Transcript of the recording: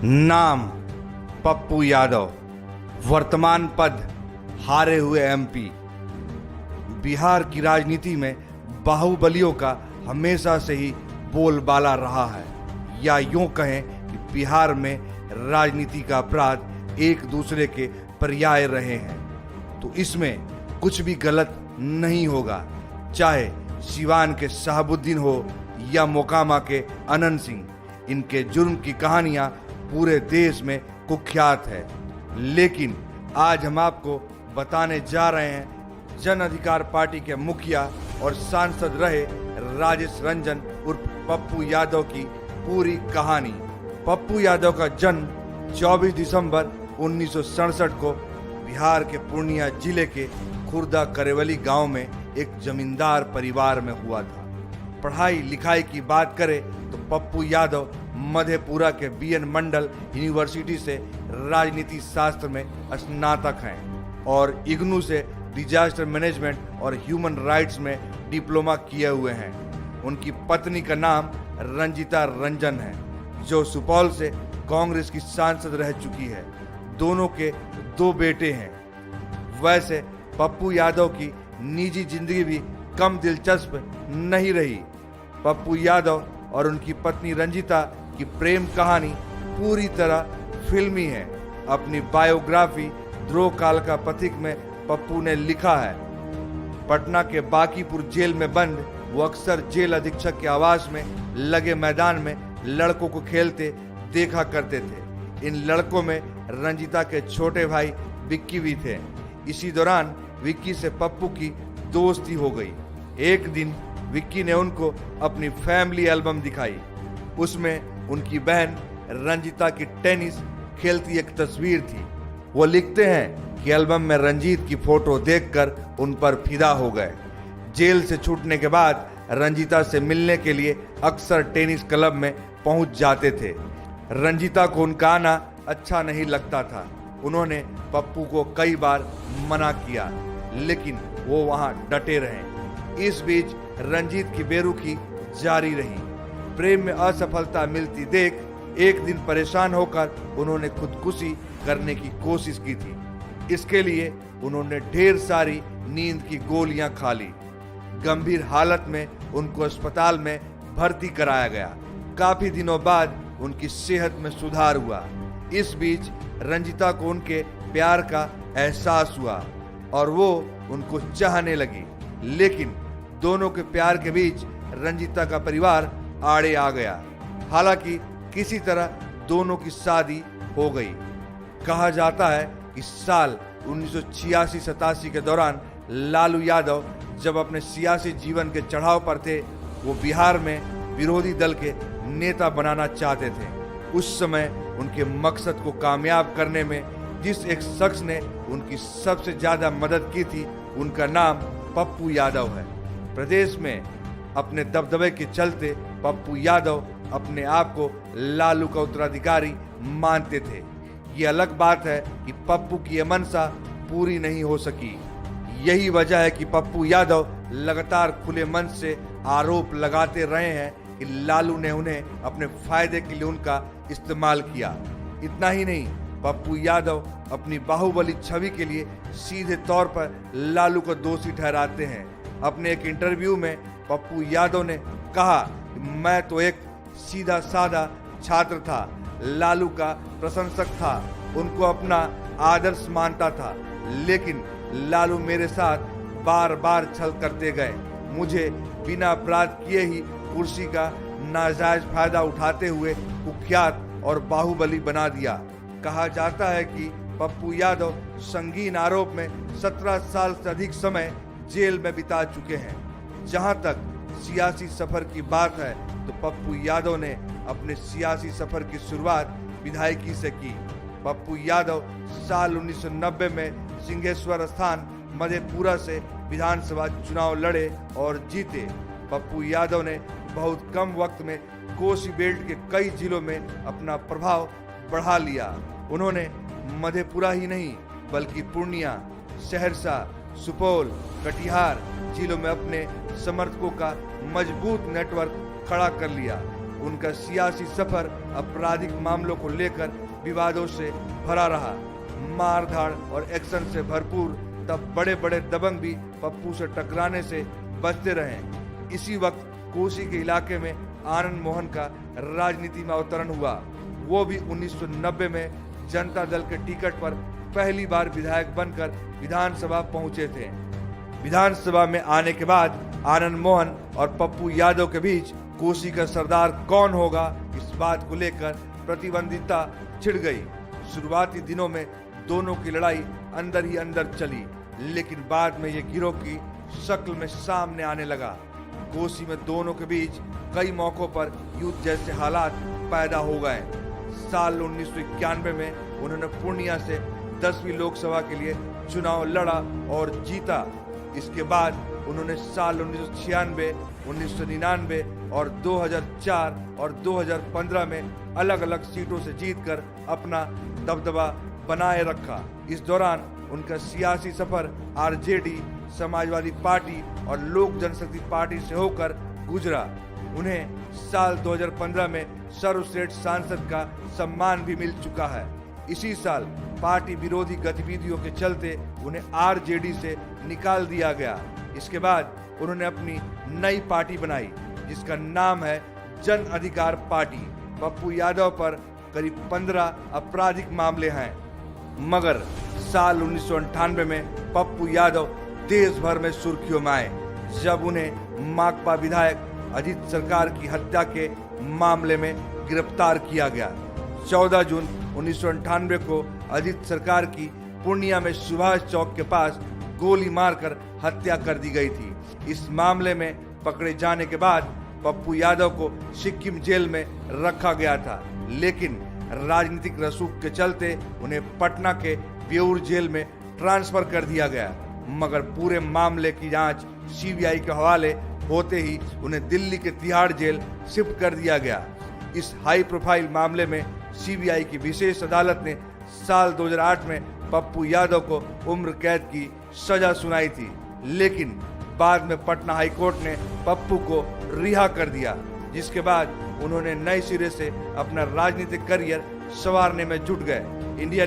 नाम पप्पू यादव, वर्तमान पद हारे हुए एमपी। बिहार की राजनीति में बाहुबलियों का हमेशा से ही बोलबाला रहा है, या यूं कहें कि बिहार में राजनीति का अपराध एक दूसरे के पर्याय रहे हैं, तो इसमें कुछ भी गलत नहीं होगा। चाहे सिवान के शहाबुद्दीन हो या मोकामा के अनंत सिंह, इनके जुर्म की कहानियां पूरे देश में कुख्यात है। लेकिन आज हम आपको बताने जा रहे हैं जन अधिकार पार्टी के मुखिया और सांसद रहे राजेश रंजन उर्फ पप्पू यादव की पूरी कहानी। पप्पू यादव का जन्म 24 दिसंबर 1967 को बिहार के पूर्णिया जिले के खुर्दा करेवली गांव में एक जमींदार परिवार में हुआ था। पढ़ाई लिखाई की बात करें तो पप्पू यादव मधेपुरा के बीएन मंडल यूनिवर्सिटी से राजनीति शास्त्र में स्नातक हैं और इग्नू से डिजास्टर मैनेजमेंट और ह्यूमन राइट्स में डिप्लोमा किए हुए हैं। उनकी पत्नी का नाम रंजीता रंजन है, जो सुपौल से कांग्रेस की सांसद रह चुकी है। दोनों के 2 बेटे हैं। वैसे पप्पू यादव की निजी जिंदगी भी कम दिलचस्प नहीं रही। पप्पू यादव और उनकी पत्नी रंजीता की प्रेम कहानी पूरी तरह फिल्मी है। अपनी बायोग्राफी द्रोह काल का प्रतीक में पप्पू ने लिखा है, पटना के बांकीपुर जेल में बंद वो अक्सर जेल अधीक्षक के आवास में लगे मैदान में लड़कों को खेलते देखा करते थे। इन लड़कों में रंजीता के छोटे भाई विक्की भी थे। इसी दौरान विक्की से पप्पू की दोस्ती हो गई। एक दिन विक्की ने उनको अपनी फैमिली एल्बम दिखाई। उसमें उनकी बहन रंजीता की टेनिस खेलती एक तस्वीर थी। वो लिखते हैं कि एल्बम में रंजीत की फोटो देखकर उन पर फिदा हो गए। जेल से छूटने के बाद रंजीता से मिलने के लिए अक्सर टेनिस क्लब में पहुंच जाते थे। रंजीता को उनका आना अच्छा नहीं लगता था। उन्होंने पप्पू को कई बार मना किया, लेकिन वो वहां डटे रहे। इस बीच रंजीत की बेरुखी जारी रही। प्रेम में असफलता मिलती देख एक दिन परेशान होकर उन्होंने खुदकुशी करने की कोशिश की थी। इसके लिए उन्होंने ढेर सारी नींद की गोलियां खा ली। गंभीर हालत में उनको अस्पताल में भर्ती कराया गया। काफी दिनों बाद उनकी सेहत में सुधार हुआ। इस बीच रंजीता को उनके प्यार का एहसास हुआ और वो उनको चाहने लगी। लेकिन दोनों के प्यार के बीच रंजीता का परिवार आड़े आ गया। हालांकि किसी तरह दोनों की शादी हो गई। कहा जाता है कि साल 1986-87 के दौरान लालू यादव जब अपने सियासी जीवन के चढ़ाव पर थे, वो बिहार में विरोधी दल के नेता बनाना चाहते थे। उस समय उनके मकसद को कामयाब करने में जिस एक शख्स ने उनकी सबसे ज्यादा मदद की थी, उनका नाम पप्पू यादव है। प्रदेश में अपने दबदबे के चलते पप्पू यादव अपने आप को लालू का उत्तराधिकारी मानते थे। ये अलग बात है कि पप्पू की यह मंशा पूरी नहीं हो सकी। यही वजह है कि पप्पू यादव लगातार खुले मन से आरोप लगाते रहे हैं कि लालू ने उन्हें अपने फायदे के लिए उनका इस्तेमाल किया। इतना ही नहीं, पप्पू यादव अपनी बाहुबली छवि के लिए सीधे तौर पर लालू को दोषी ठहराते हैं। अपने एक इंटरव्यू में पप्पू यादव ने कहा कि मैं तो एक सीधा साधा छात्र था, लालू का प्रशंसक था, उनको अपना आदर्श मानता था, लेकिन लालू मेरे साथ बार बार छल करते गए। मुझे बिना अपराध किए ही कुर्सी का नाजायज फायदा उठाते हुए कुख्यात और बाहुबली बना दिया। कहा जाता है कि पप्पू यादव संगीन आरोप में 17 साल से अधिक समय जेल में बिता चुके हैं। जहां तक सियासी सफर की बात है तो पप्पू यादव ने अपने सियासी सफर की शुरुआत विधायकी से की। पप्पू यादव साल 1990 में सिंहेश्वर स्थान मधेपुरा से विधानसभा चुनाव लड़े और जीते। पप्पू यादव ने बहुत कम वक्त में कोसी बेल्ट के कई जिलों में अपना प्रभाव बढ़ा लिया। उन्होंने मधेपुरा ही नहीं बल्कि पूर्णिया, सहरसा, सुपौल, कटिहार जिलों में अपने समर्थकों का मजबूत नेटवर्क खड़ा कर लिया। उनका सियासी सफर आपराधिक मामलों को लेकर विवादों से भरा रहा। मारधाड़ और एक्शन से भरपूर तब बड़े बड़े दबंग भी पप्पू से टकराने से बचते रहे। इसी वक्त कोसी के इलाके में आनंद मोहन का राजनीति में अवतरण हुआ। वो भी 1990 में जनता दल के टिकट पर पहली बार विधायक बनकर विधानसभा पहुंचे थे। विधानसभा में आने के बाद आनंद मोहन और पप्पू यादव के बीच कोसी का सरदार कौन होगा, इस बात को लेकर प्रतिद्वंदिता छिड़ गई। शुरुआती दिनों में दोनों की लड़ाई अंदर ही अंदर चली, लेकिन बाद में ये गिरोह की शक्ल में सामने आने लगा। कोसी में दोनों के बीच कई मौकों पर युद्ध जैसे हालात पैदा हो गए। साल 1991 में उन्होंने पूर्णिया से 10वीं लोकसभा के लिए चुनाव लड़ा और जीता। इसके बाद उन्होंने साल 1996, 1999 और 2004 और 2015 में अलग अलग सीटों से जीतकर अपना दबदबा बनाए रखा। इस दौरान उनका सियासी सफर आरजेडी, समाजवादी पार्टी और लोक जनशक्ति पार्टी से होकर गुजरा। उन्हें साल 2015 में सर्वश्रेष्ठ सांसद का सम्मान भी मिल चुका है। इसी साल पार्टी विरोधी गतिविधियों के चलते उन्हें आरजेडी से निकाल दिया गया। इसके बाद उन्होंने अपनी नई पार्टी बनाई जिसका नाम है जन अधिकार पार्टी। पप्पू यादव पर करीब 15 आपराधिक मामले हैं, मगर साल 1998 में पप्पू यादव देश भर में सुर्खियों में आए जब उन्हें माकपा विधायक अजीत सरकार की हत्या के मामले में गिरफ्तार किया गया। 14 जून 1998 को अजीत सरकार की पूर्णिया में सुभाष चौक के पास गोली मारकर हत्या कर दी गई थी। इस मामले में पकड़े जाने के बाद पप्पू यादव को सिक्किम जेल में रखा गया था, लेकिन राजनीतिक रसूख के चलते उन्हें पटना के बेऊर जेल में ट्रांसफर कर दिया गया। मगर पूरे मामले की जांच सीबीआई के हवाले होते ही उन्हें दिल्ली के तिहाड़ जेल शिफ्ट कर दिया गया। इस हाई प्रोफाइल मामले में सीबीआई की विशेष अदालत ने साल 2008 में पप्पू यादव को उम्र कैद की सजा सुनाई थी, लेकिन बाद में पटना हाईकोर्ट ने पप्पू को रिहा कर दिया, जिसके बाद उन्होंने नए सिरे से अपना राजनीतिक करियर संवारने में जुट गए। इंडिया